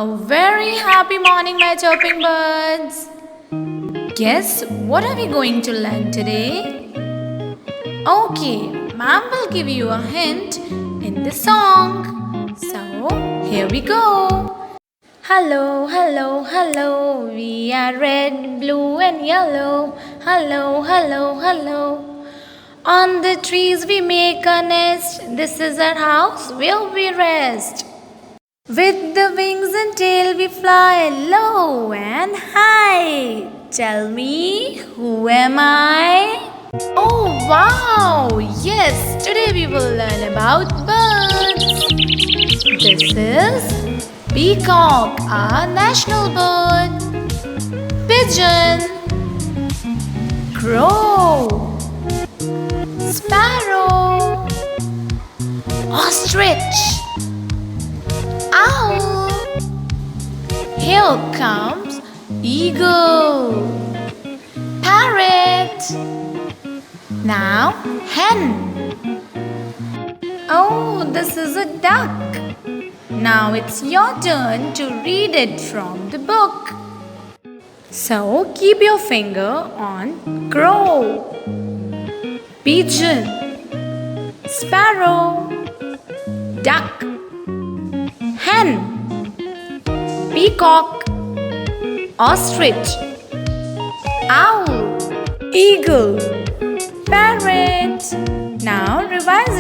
A very happy morning, my chirping birds. Guess what are we going to learn today? Okay, ma'am will give you a hint in the song. So, here we go. Hello, hello, hello. We are red, blue, and yellow. Hello, hello, hello. On the trees we make a nest. This is our house where we rest. With the wings and tail we fly low and high. Tell me, who am I? Oh wow! Yes, today we will learn about birds. This is peacock, our national bird. Pigeon, crow, sparrow, ostrich, owl. Here comes eagle, parrot. Now hen. Oh, this is a duck. Now it's your turn to read it from the book. So keep your finger on crow, pigeon, sparrow, duck, hen, peacock, ostrich, owl, eagle, parrot. Now revise it.